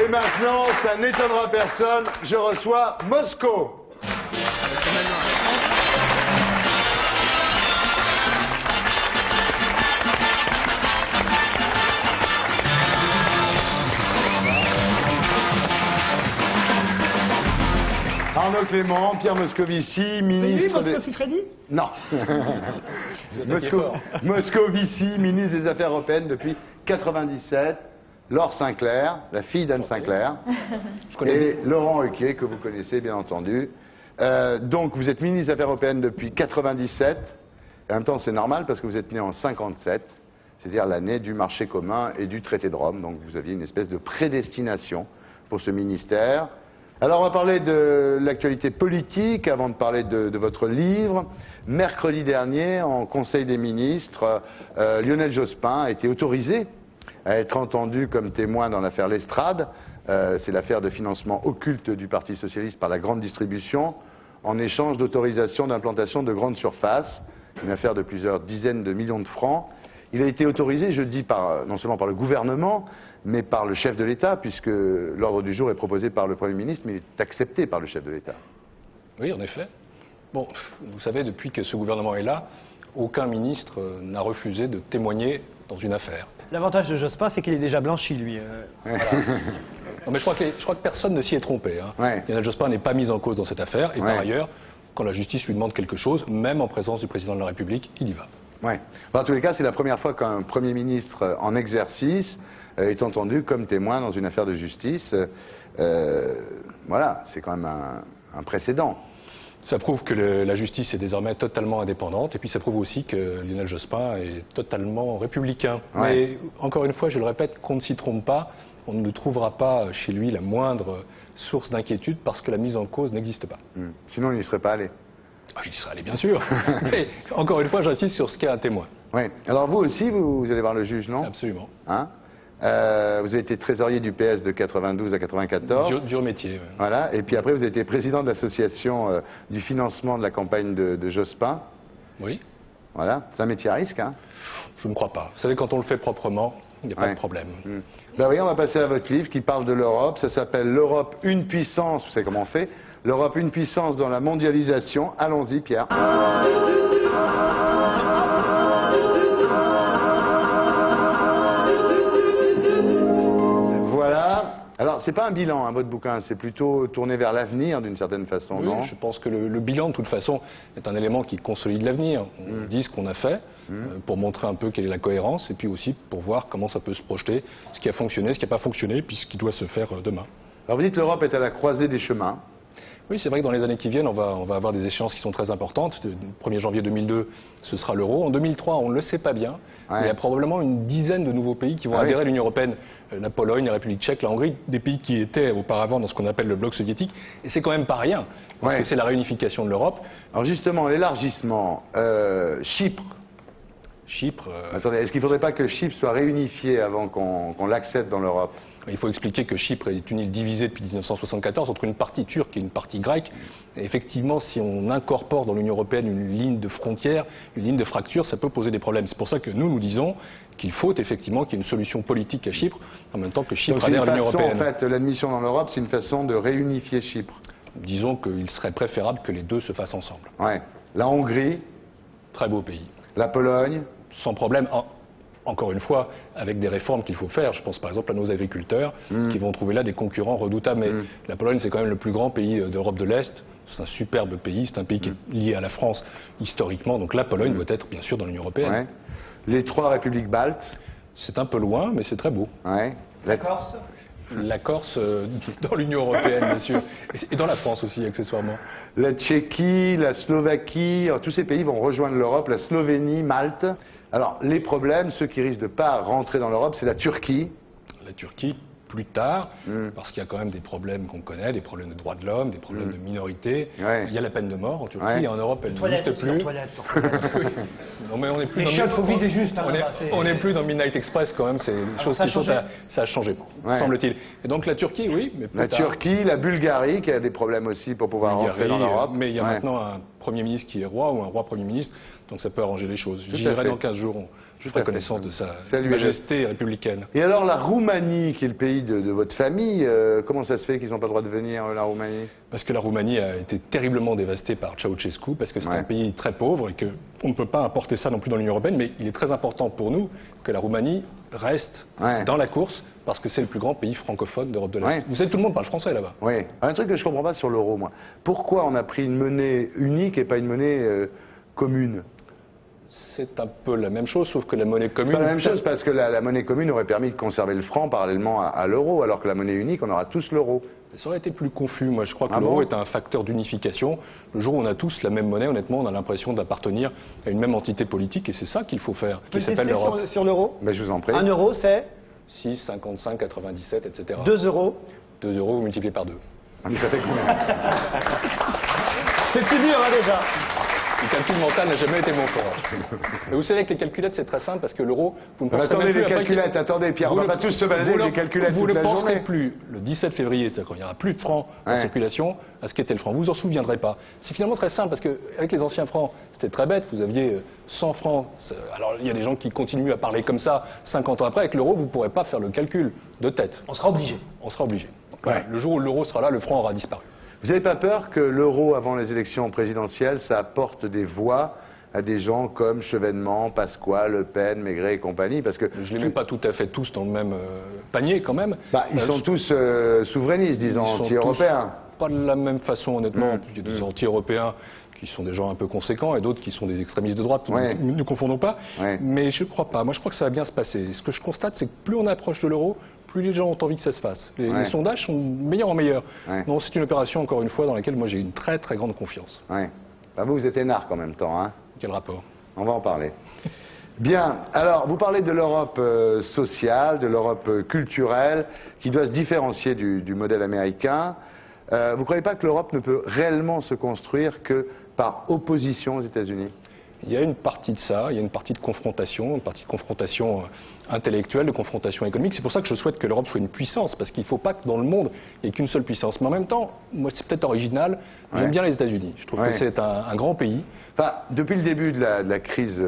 Et maintenant, ça n'étonnera personne, je reçois Mosco. Arnaud Clément, Pierre Moscovici, ministre des... Moscovici, Non. Moscovici, ministre des Affaires européennes depuis 97. Laure Sinclair, la fille d'Anne Sinclair. Et Laurent Ruquier, que vous connaissez bien entendu. Donc vous êtes ministre des Affaires européennes depuis 97. Et en même temps c'est normal parce que vous êtes né en 57. C'est-à-dire l'année du marché commun et du traité de Rome. Donc vous aviez une espèce de prédestination pour ce ministère. Alors on va parler de l'actualité politique avant de parler de votre livre. Mercredi dernier, en Conseil des ministres, Lionel Jospin a été autorisé à être entendu comme témoin dans l'affaire Lestrade. C'est l'affaire de financement occulte du Parti socialiste par la grande distribution, en échange d'autorisation d'implantation de grandes surfaces, une affaire de plusieurs dizaines de millions de francs. Il a été autorisé, je dis, non seulement par le gouvernement, mais par le chef de l'État, puisque l'ordre du jour est proposé par le Premier ministre, mais il est accepté par le chef de l'État. Oui, en effet. Bon, vous savez, depuis que ce gouvernement est là, aucun ministre n'a refusé de témoigner dans une affaire. L'avantage de Jospin, c'est qu'il est déjà blanchi, lui. Voilà. Non, mais je crois que personne ne s'y est trompé. Hein. Ouais. Lionel Jospin n'est pas mis en cause dans cette affaire, et par ailleurs, quand la justice lui demande quelque chose, même en présence du président de la République, il y va. Ouais. En tous les cas, c'est la première fois qu'un Premier ministre en exercice est entendu comme témoin dans une affaire de justice. Voilà, c'est quand même un précédent. Ça prouve que la justice est désormais totalement indépendante, et puis ça prouve aussi que Lionel Jospin est totalement républicain. Ouais. Mais encore une fois, je le répète, qu'on ne s'y trompe pas, on ne trouvera pas chez lui la moindre source d'inquiétude parce que la mise en cause n'existe pas. Sinon, il n'y serait pas allé. Ah, j'y serais allé, bien sûr. Mais encore une fois, j'insiste sur ce qu'est un témoin. Ouais. Alors vous aussi, vous allez voir le juge, non? Absolument. Hein? Vous avez été trésorier du PS de 92 à 94. Dur métier. Ouais. Voilà. Et puis après, vous avez été président de l'association du financement de la campagne de Jospin. Oui. Voilà. C'est un métier à risque, hein? Je ne crois pas. Vous savez, quand on le fait proprement, il n'y a pas de problème. Ben oui, on va passer à votre livre qui parle de l'Europe. Ça s'appelle L'Europe, une puissance. Vous savez comment on fait? L'Europe, une puissance dans la mondialisation. Allons-y, Pierre. Voilà. Alors, c'est pas un bilan, hein, votre bouquin. C'est plutôt tourné vers l'avenir, d'une certaine façon, Oui, non? je pense que le bilan, de toute façon, est un élément qui consolide l'avenir. On dit ce qu'on a fait pour montrer un peu quelle est la cohérence et puis aussi pour voir comment ça peut se projeter, ce qui a fonctionné, ce qui n'a pas fonctionné, puis ce qui doit se faire demain. Alors, vous dites que l'Europe est à la croisée des chemins. Oui, c'est vrai que dans les années qui viennent, on va avoir des échéances qui sont très importantes. Le 1er janvier 2002, ce sera l'euro. En 2003, on ne le sait pas bien. Ouais. Il y a probablement une dizaine de nouveaux pays qui vont adhérer à l'Union européenne. La Pologne, la République tchèque, la Hongrie, des pays qui étaient auparavant dans ce qu'on appelle le bloc soviétique. Et c'est quand même pas rien, parce que c'est la réunification de l'Europe. Alors justement, l'élargissement, Chypre. Attendez, est-ce qu'il ne faudrait pas que Chypre soit réunifiée avant qu'on l'accepte dans l'Europe? Il faut expliquer que Chypre est une île divisée depuis 1974 entre une partie turque et une partie grecque. Et effectivement, si on incorpore dans l'Union européenne une ligne de frontière, une ligne de fracture, ça peut poser des problèmes. C'est pour ça que nous disons qu'il faut effectivement qu'il y ait une solution politique à Chypre, en même temps que Chypre adhère à l'Union européenne. En fait, l'admission dans l'Europe, c'est une façon de réunifier Chypre. Disons qu'il serait préférable que les deux se fassent ensemble. Ouais. La Hongrie. Très beau pays. La Pologne. Sans problème. Encore une fois, avec des réformes qu'il faut faire. Je pense par exemple à nos agriculteurs qui vont trouver là des concurrents redoutables. Mais la Pologne, c'est quand même le plus grand pays d'Europe de l'Est. C'est un superbe pays. C'est un pays qui est lié à la France historiquement. Donc la Pologne doit être bien sûr dans l'Union européenne. Ouais. Les 3 républiques baltes. C'est un peu loin, mais c'est très beau. Ouais. La Corse? La Corse dans l'Union européenne, bien sûr. Et dans la France aussi, accessoirement. La Tchéquie, la Slovaquie. Alors, tous ces pays vont rejoindre l'Europe. La Slovénie, Malte. Alors, les problèmes, ceux qui risquent de ne pas rentrer dans l'Europe, c'est la Turquie. La Turquie, plus tard, parce qu'il y a quand même des problèmes qu'on connaît, des problèmes de droits de l'homme, des problèmes de minorités. Ouais. Il y a la peine de mort en Turquie, et en Europe, elle n'existe plus. Oui. Non, mais on est plus les chiottes, faut viser juste. Hein, on n'est plus dans Midnight Express quand même, c'est des choses qui sont... Ça a changé, semble-t-il. Et donc la Turquie, oui, mais plus la tard. Turquie, la Bulgarie, qui a des problèmes aussi pour pouvoir rentrer dans l'Europe. Mais il y a maintenant un Premier ministre qui est roi, ou un roi Premier ministre, donc ça peut arranger les choses. Je dirais dans 15 jours, je ferai connaissance de sa Salut, majesté républicaine. Et alors la Roumanie, qui est le pays de votre famille, comment ça se fait qu'ils n'ont pas le droit de venir, la Roumanie? Parce que la Roumanie a été terriblement dévastée par Ceausescu, parce que c'est Ouais. un pays très pauvre et qu'on ne peut pas importer ça non plus dans l'Union européenne, mais il est très important pour nous que la Roumanie reste Ouais. dans la course, parce que c'est le plus grand pays francophone d'Europe de l'Est. Ouais. Vous savez, tout le monde parle français là-bas. Oui. Un truc que je comprends pas sur l'euro, moi. Pourquoi on a pris une monnaie unique et pas une monnaie commune? C'est un peu la même chose, sauf que la monnaie C'est commune... pas la même chose parce que la monnaie commune aurait permis de conserver le franc parallèlement à l'euro, alors que la monnaie unique, on aura tous l'euro. Ça aurait été plus confus. Moi, je crois que Ah l'euro bon est un facteur d'unification. Le jour où on a tous la même monnaie, honnêtement, on a l'impression d'appartenir à une même entité politique, et c'est ça qu'il faut faire, qui s'appelle l'Europe. Sur l'euro. Ben, je vous en prie. 1 euro, c'est 6, 55, 97, etc. 2 euros. 2 euros multiplié par 2. Ah, mais ça fait combien? C'est plus dur, hein, déjà. Le calcul mental n'a jamais été mon fort. Mais vous savez, avec les calculettes, c'est très simple, parce que l'euro, vous ne penserez Attendez même plus les après calculettes, qu'il- attendez, Pierre, on Vous va ne- pas tous se balader vous avec ne- les calculettes Vous toute ne la penserez journée. plus, le 17 février, c'est-à-dire quand il n'y aura plus de francs en Ouais. circulation, à ce qu'était le franc. Vous vous en souviendrez pas. C'est finalement très simple, parce qu'avec les anciens francs, c'était très bête. Vous aviez 100 francs. Alors, il y a des gens qui continuent à parler comme ça 50 ans après. Avec l'euro, vous ne pourrez pas faire le calcul de tête. On sera obligé. On sera obligé. Voilà. Ouais. Le jour où l'euro sera là, le franc aura disparu. Vous n'avez pas peur que l'euro, avant les élections présidentielles, ça apporte des voix à des gens comme Chevènement, Pasqua, Le Pen, Maigret et compagnie, parce que Je ne les mets pas tout à fait tous dans le même panier, quand même. ils sont tous souverainistes, disons, Ils sont anti-européens. tous Pas de la même façon, honnêtement. Il y a des anti-européens qui sont des gens un peu conséquents et d'autres qui sont des extrémistes de droite. Ouais. Ne confondons pas. Ouais. Mais je ne crois pas. Moi, je crois que ça va bien se passer. Ce que je constate, c'est que plus on approche de l'euro, plus les gens ont envie que ça se fasse. Ouais. Les sondages sont meilleurs en meilleur. Ouais. Non, c'est une opération, encore une fois, dans laquelle moi j'ai une très très grande confiance. Ouais. Bah, vous êtes énarque en même temps, hein. Quel rapport? On va en parler. Bien, alors vous parlez de l'Europe sociale, de l'Europe culturelle, qui doit se différencier du modèle américain. Vous ne croyez pas que l'Europe ne peut réellement se construire que par opposition aux États-Unis? Il y a une partie de ça, il y a une partie de confrontation intellectuelle, de confrontation économique. C'est pour ça que je souhaite que l'Europe soit une puissance, parce qu'il ne faut pas que dans le monde, il n'y ait qu'une seule puissance. Mais en même temps, moi c'est peut-être original, Ouais. j'aime bien les États-Unis. Je trouve Ouais. que c'est un grand pays. Enfin, depuis le début de la crise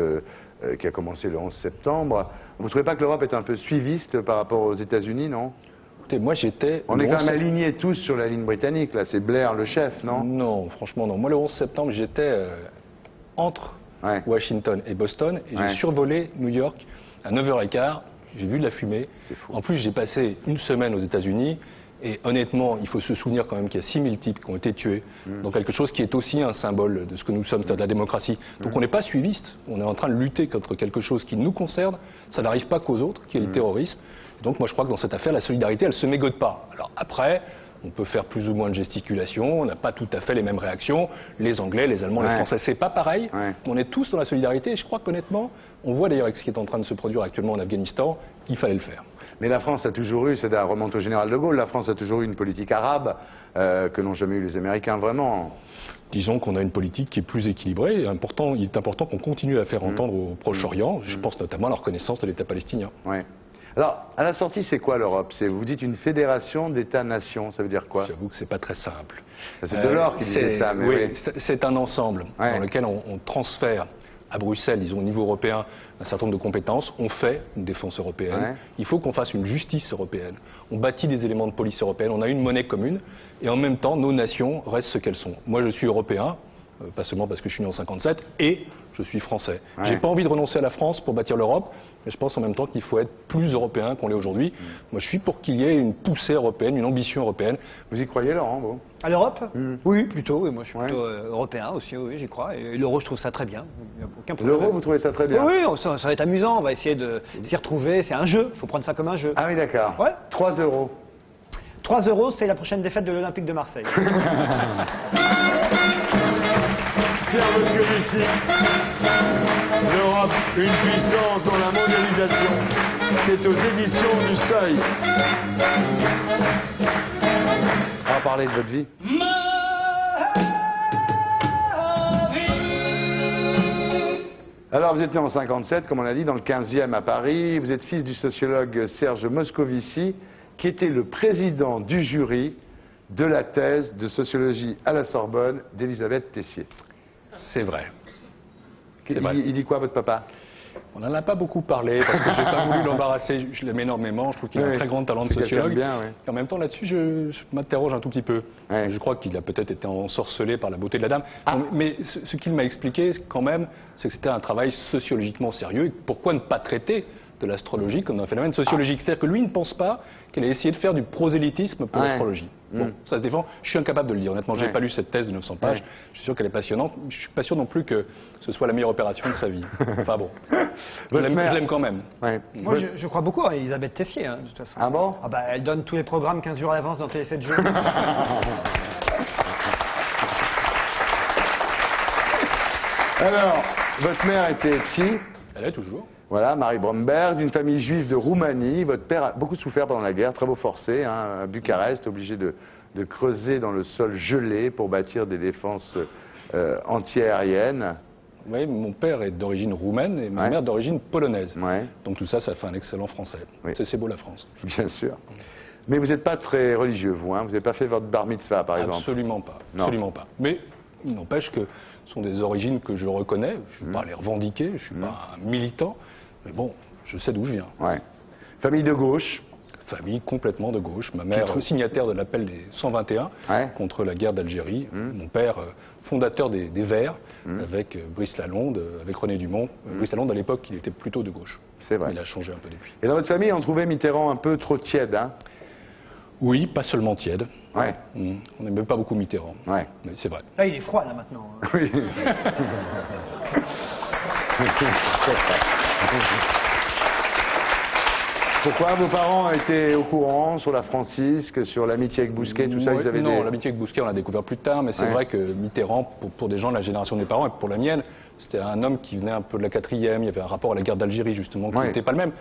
qui a commencé le 11 septembre, vous ne trouvez pas que l'Europe est un peu suiviste par rapport aux États-Unis, non? Écoutez, moi j'étais... On est quand même alignés tous sur la ligne britannique, là, c'est Blair le chef, non? Non, franchement non. Moi le 11 septembre, j'étais entre Ouais. Washington et Boston, et Ouais. j'ai survolé New York à 9h15, j'ai vu de la fumée. C'est fou. En plus, j'ai passé une semaine aux États-Unis, et honnêtement, il faut se souvenir quand même qu'il y a 6000 types qui ont été tués dans quelque chose qui est aussi un symbole de ce que nous sommes, c'est-à-dire de la démocratie. Donc on n'est pas suiviste, on est en train de lutter contre quelque chose qui nous concerne, ça n'arrive pas qu'aux autres, qui est le terrorisme. Et donc moi je crois que dans cette affaire, la solidarité, elle se mégote pas. Alors après, on peut faire plus ou moins de gesticulation, on n'a pas tout à fait les mêmes réactions. Les Anglais, les Allemands, les Ouais. Français, c'est pas pareil. Ouais. On est tous dans la solidarité, et je crois qu'honnêtement, on voit d'ailleurs avec ce qui est en train de se produire actuellement en Afghanistan, il fallait le faire. Mais la France a toujours eu, c'est à remonte au général de Gaulle, la France a toujours eu une politique arabe que n'ont jamais eu les Américains, vraiment. Disons qu'on a une politique qui est plus équilibrée. Il est important qu'on continue à faire entendre au Proche-Orient. Je pense notamment à la reconnaissance de l'État palestinien. Ouais. Alors, à la sortie, c'est quoi l'Europe? Vous dites une fédération d'États-nations, ça veut dire quoi? J'avoue que c'est pas très simple. C'est Delors qui disait ça, mais oui, oui. c'est un ensemble Ouais. dans lequel on transfère à Bruxelles, disons au niveau européen, un certain nombre de compétences. On fait une défense européenne. Ouais. Il faut qu'on fasse une justice européenne. On bâtit des éléments de police européenne. On a une monnaie commune. Et en même temps, nos nations restent ce qu'elles sont. Moi, je suis européen. Pas seulement parce que je suis né en 57, et je suis français. Ouais. J'ai pas envie de renoncer à la France pour bâtir l'Europe, mais je pense en même temps qu'il faut être plus européen qu'on l'est aujourd'hui. Moi, je suis pour qu'il y ait une poussée européenne, une ambition européenne. Vous y croyez, Laurent, vous? À l'Europe Oui, plutôt. Oui, moi, je suis Ouais. plutôt européen aussi, oui, j'y crois. Et l'euro, je trouve ça très bien. Il y a aucun problème. L'euro, vous trouvez ça très bien? Oui, ça va être amusant. On va essayer de s'y retrouver. C'est un jeu. Il faut prendre ça comme un jeu. Ah oui, d'accord. Ouais. 3 euros. 3 euros, c'est la prochaine défaite de l'Olympique de Marseille. Pierre Moscovici. L'Europe, une puissance dans la mondialisation. C'est aux éditions du Seuil. On va parler de votre vie. Alors, vous êtes né en 57, comme on l'a dit, dans le 15e à Paris. Vous êtes fils du sociologue Serge Moscovici, qui était le président du jury de la thèse de sociologie à la Sorbonne d'Elisabeth Tessier. C'est vrai. Il dit quoi, votre papa? On n'en a pas beaucoup parlé parce que j'ai pas voulu l'embarrasser. Je l'aime énormément. Je trouve qu'il a un très grand talent de C'est quelqu'un de sociologue. bien, ouais. Et en même temps, là-dessus, je m'interroge un tout petit peu. Ouais. Je crois qu'il a peut-être été ensorcelé par la beauté de la dame. Mais ce qu'il m'a expliqué, quand même, c'est que c'était un travail sociologiquement sérieux. Et pourquoi ne pas traiter de l'astrologie comme un phénomène sociologique? C'est-à-dire que lui ne pense pas qu'elle ait essayé de faire du prosélytisme pour l'astrologie. Bon, ça se défend. Je suis incapable de le dire. Honnêtement, j'ai pas lu cette thèse de 900 pages. Je suis sûr qu'elle est passionnante. Je suis pas sûr non plus que ce soit la meilleure opération de sa vie. Enfin bon, je l'aime quand même. Ouais. Moi, je crois beaucoup à Elisabeth Tessier, hein, de toute façon. Ah bon? Ah bah, elle donne tous les programmes 15 jours à l'avance dans Télé 7 jours. Alors, votre mère était psy. Elle est toujours. Voilà, Marie Bromberg, d'une famille juive de Roumanie. Votre père a beaucoup souffert pendant la guerre, travaux forcés, hein, à Bucarest, obligé de creuser dans le sol gelé pour bâtir des défenses anti-aériennes. Oui, mon père est d'origine roumaine et ma mère d'origine polonaise. Ouais. Donc tout ça, ça fait un excellent français. Oui. C'est beau la France. Bien sûr. Mais vous n'êtes pas très religieux, vous, hein? Vous n'avez pas fait votre bar mitzvah, par exemple? Absolument pas. Non. Absolument pas. Mais il n'empêche que ce sont des origines que je reconnais. Je ne vais pas les revendiquer, je ne suis pas un militant. Mais bon, je sais d'où je viens. Ouais. Famille de gauche. Famille complètement de gauche. Ma mère, signataire de l'appel des 121 contre la guerre d'Algérie. Mon père, fondateur des Verts, avec Brice Lalonde, avec René Dumont. Brice Lalonde, à l'époque, il était plutôt de gauche. C'est vrai. Il a changé un peu depuis. Et dans votre famille, on trouvait Mitterrand un peu trop tiède, hein? Oui, pas seulement tiède. Ouais. On n'aimait pas beaucoup Mitterrand. Ouais. Mais c'est vrai. Là, il est froid, là, maintenant. hein. Oui. Pourquoi vos parents étaient au courant sur la Francisque, sur l'amitié avec Bousquet, tout ça? Ouais, Ils avaient non, des... l'amitié avec Bousquet, on l'a découvert plus tard, mais c'est vrai que Mitterrand, pour des gens de la génération des parents et pour la mienne, c'était un homme qui venait un peu de la 4e, il y avait un rapport à la guerre d'Algérie, justement, qui n'était pas le même.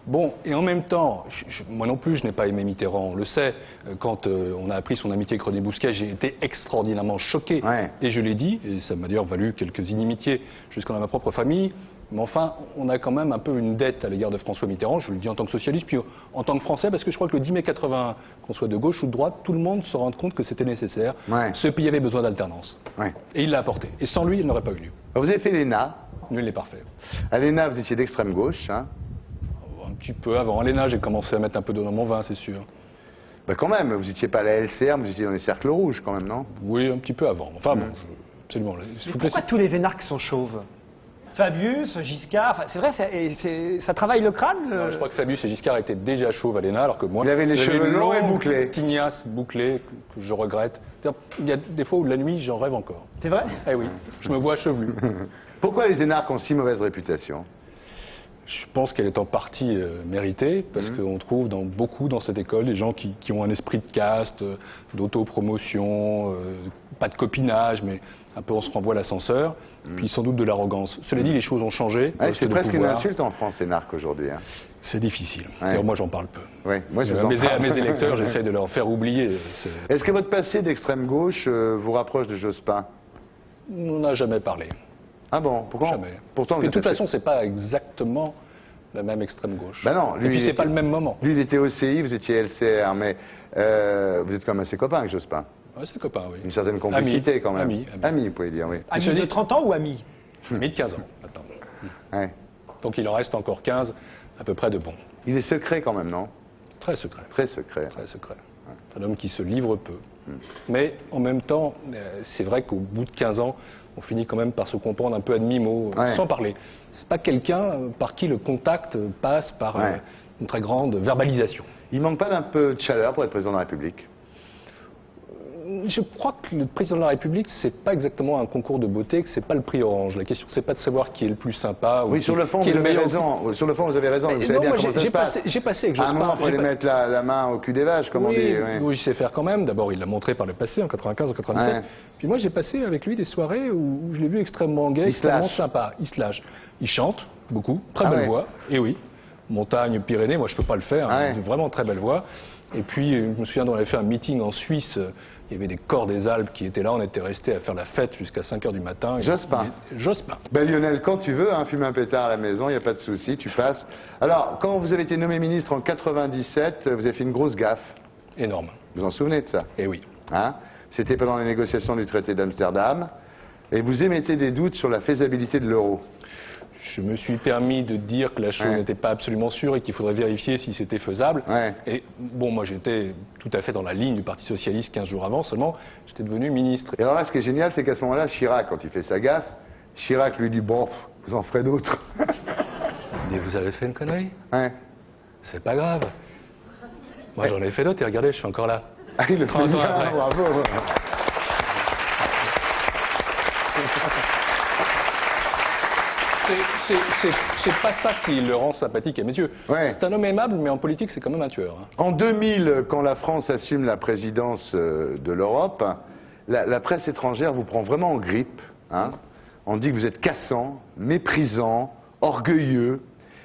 Bon, et en même temps, moi non plus, je n'ai pas aimé Mitterrand, on le sait. Quand on a appris son amitié avec René Bousquet, j'ai été extraordinairement choqué. Et je l'ai dit, et ça m'a d'ailleurs valu quelques inimitiés jusqu'à dans ma propre famille. Mais enfin, on a quand même un peu une dette à l'égard de François Mitterrand, je le dis en tant que socialiste, puis en tant que Français, parce que je crois que le 10 mai 80, qu'on soit de gauche ou de droite, tout le monde se rend compte que c'était nécessaire. Ce pays avait besoin d'alternance. Et il l'a apporté. Et sans lui, il n'aurait pas eu lieu. Vous avez fait l'ENA. Nul n'est parfait. À l'ENA, vous étiez d'extrême gauche, hein? Un petit peu avant. À l'ENA, j'ai commencé à mettre un peu d'eau dans mon vin, c'est sûr. Ben quand même, vous n'étiez pas à la LCR, vous étiez dans les cercles rouges quand même, non? Oui, un petit peu avant. Enfin bon, absolument. Pourquoi tous les énarques sont chauves? Fabius, Giscard, c'est vrai, ça travaille le crâne? Non, je crois que Fabius et Giscard étaient déjà chauves à l'ENA, alors que moi, il avait les cheveux longs et bouclés. Tignasse bouclée, que je regrette. Il y a des fois où la nuit, j'en rêve encore. C'est vrai? Eh oui, je me vois chevelu. Pourquoi les énarques ont si mauvaise réputation? Je pense qu'elle est en partie méritée, parce qu'on trouve beaucoup dans cette école des gens qui ont un esprit de caste, d'autopromotion, pas de copinage, mais un peu on se renvoie à l'ascenseur, puis sans doute de l'arrogance. Cela dit, les choses ont changé. C'est presque une insulte en France, énarque, aujourd'hui. Hein. C'est difficile. Moi, j'en parle peu. Moi, je vous en parle. À mes électeurs, j'essaie de leur faire oublier. Est-ce que votre passé d'extrême gauche vous rapproche de Jospin? On n'a jamais parlé. Ah bon? Pourquoi? Jamais. Pourtant, de toute façon, c'est pas exactement la même extrême gauche. Ben non, lui, et puis c'est pas le même moment. Lui, il était OCI, vous étiez LCR, mais vous êtes quand même assez copain avec Jospin. Oui, c'est copain, oui. Une certaine complicité quand même. Ami, vous pouvez dire, oui. Ami de 30 ans ou ami? Ami de 15 ans, maintenant. Donc il en reste encore 15, à peu près de bons. Il est secret quand même, non? Très secret. Très secret. Très secret. C'est un homme qui se livre peu. Mais en même temps, c'est vrai qu'au bout de 15 ans, on finit quand même par se comprendre un peu à demi-mot, sans parler. C'est pas quelqu'un par qui le contact passe par une très grande verbalisation. Il manque pas d'un peu de chaleur pour être président de la République? Je crois que le président de la République, c'est pas exactement un concours de beauté, que c'est pas le prix Orange. La question, c'est pas de savoir qui est le plus sympa. Oui, sur le fond, vous avez raison. Sur le fond, vous avez raison. Vous savez bien comment ça se passe. J'ai passé avec Jospin. À un moment, il fallait mettre la main au cul des vaches, comme on dit. Oui, je sais faire quand même. D'abord, il l'a montré par le passé, en 95, en 97. Puis moi, j'ai passé avec lui des soirées où je l'ai vu extrêmement gai, extrêmement sympa. Il se lâche. Il chante beaucoup, très belle voix. Et oui, montagne, Pyrénées, moi, je peux pas le faire. Une vraiment très belle voix. Et puis, je me souviens, on avait fait un meeting en Suisse. Il y avait des corps des Alpes qui étaient là. On était restés à faire la fête jusqu'à 5 h du matin. Jospin. Jospin. Ben Lionel, quand tu veux, fumer un pétard à la maison, il n'y a pas de souci, tu passes. Alors, quand vous avez été nommé ministre en 97, vous avez fait une grosse gaffe. Énorme. Vous vous en souvenez de ça? Eh oui. C'était pendant les négociations du traité d'Amsterdam. Et vous émettez des doutes sur la faisabilité de l'euro. je me suis permis de dire que la chose Ouais. n'était pas absolument sûre et qu'il faudrait vérifier si c'était faisable. Ouais. Et bon, moi j'étais tout à fait dans la ligne du Parti Socialiste 15 jours avant, seulement j'étais devenu ministre. Et alors là, ce qui est génial, c'est qu'à ce moment-là, Chirac, quand il fait sa gaffe, Chirac lui dit, bon, vous en ferez d'autres. Mais vous avez fait une connerie? Ouais. C'est pas grave. Moi j'en ai fait d'autres et regardez, je suis encore là. Ah, il le fait 30 ans bien, après. bravo. C'est pas ça qui le rend sympathique à mes yeux. Ouais. C'est un homme aimable, mais en politique, c'est quand même un tueur. Hein. En 2000, quand la France assume la présidence de l'Europe, la presse étrangère vous prend vraiment en grippe. Hein. On dit que vous êtes cassant, méprisant, orgueilleux.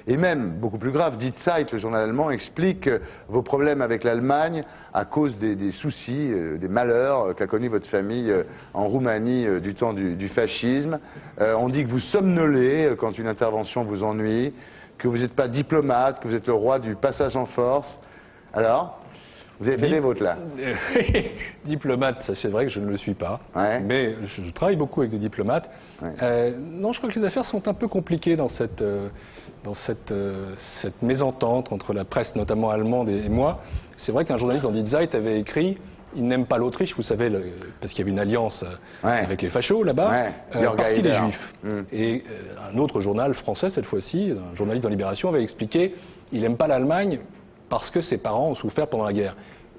Et même, beaucoup plus grave, Die Zeit, le journal allemand, explique vos problèmes avec l'Allemagne à cause des soucis, des malheurs qu'a connus votre famille en Roumanie du temps du fascisme. On dit que vous somnolez quand une intervention vous ennuie, que vous n'êtes pas diplomate, que vous êtes le roi du passage en force. Alors, vous avez fait les vôtres là. Diplomate, ça c'est vrai que je ne le suis pas. Ouais. Mais je travaille beaucoup avec des diplomates. Ouais. Non, je crois que les affaires sont un peu compliquées dans cette mésentente entre la presse, notamment allemande, et moi. C'est vrai qu'un journaliste dans Die Zeit avait écrit « Il n'aime pas l'Autriche », vous savez, parce qu'il y avait une alliance Ouais. avec les fachos là-bas, Ouais. Jörg parce qu'il est Haider. juif. Mm. Et un autre journal français, cette fois-ci, un journaliste dans Libération, avait expliqué « Il n'aime pas l'Allemagne parce que ses parents ont souffert pendant la guerre ».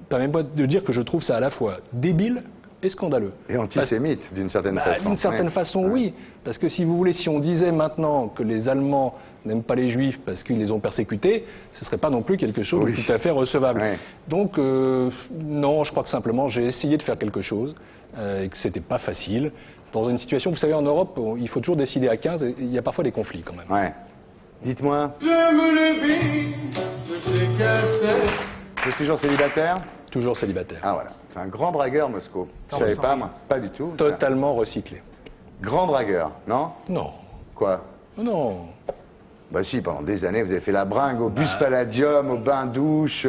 Permettez-moi de dire que je trouve ça à la fois débile et scandaleux. Et antisémite, d'une certaine façon. D'une certaine Ouais. façon, oui. Parce que si vous voulez, si on disait maintenant que les Allemands n'aiment pas les Juifs parce qu'ils les ont persécutés, ce ne serait pas non plus quelque chose Oui. de tout à fait recevable. Ouais. Donc, non, je crois que simplement j'ai essayé de faire quelque chose et que c'était pas facile. Dans une situation, vous savez, en Europe, il faut toujours décider à 15 et il y a parfois des conflits quand même. Ouais. Dites-moi, vous êtes toujours célibataire? Toujours célibataire. Ah voilà, c'est un grand dragueur, Moscou. Je Non, savais mais pas, ça- moi. Pas du tout. Totalement recyclé. Grand dragueur, non? Non. Quoi? Non. Bah si, pendant des années, vous avez fait la bringue au bus Palladium, au bain-douche.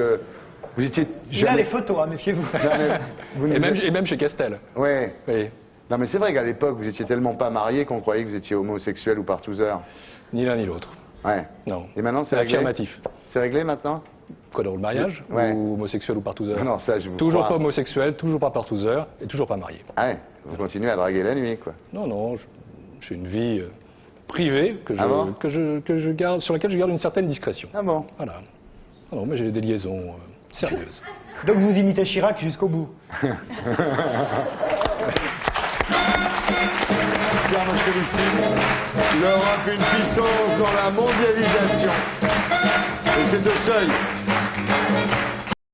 Vous étiez Il a jamais... les photos, hein, méfiez-vous. Non, mais vous Et nous même, êtes- et même chez Castel. Ouais. Oui. Non mais c'est vrai qu'à l'époque, vous étiez tellement pas marié qu'on croyait que vous étiez homosexuel ou partouzeur. Ni l'un ni l'autre. Ouais. Non. Et maintenant, c'est réglé? affirmatif. C'est réglé maintenant? Quoi, dans le mariage? Ouais. Ou homosexuel ou partouzeur? Non, ça, je vous Toujours crois. pas homosexuel, toujours pas partouzeur et toujours pas marié. Ah ouais, vous continuez à draguer la nuit, quoi. Non, non, j'ai une vie privée que je, Ah bon que je garde, sur laquelle je garde une certaine discrétion. Ah bon? Voilà. Ah non, mais j'ai des liaisons sérieuses. Donc vous imitez Chirac jusqu'au bout. Pierre Moscovici, l'Europe une puissance dans la mondialisation. Et c'est au seuil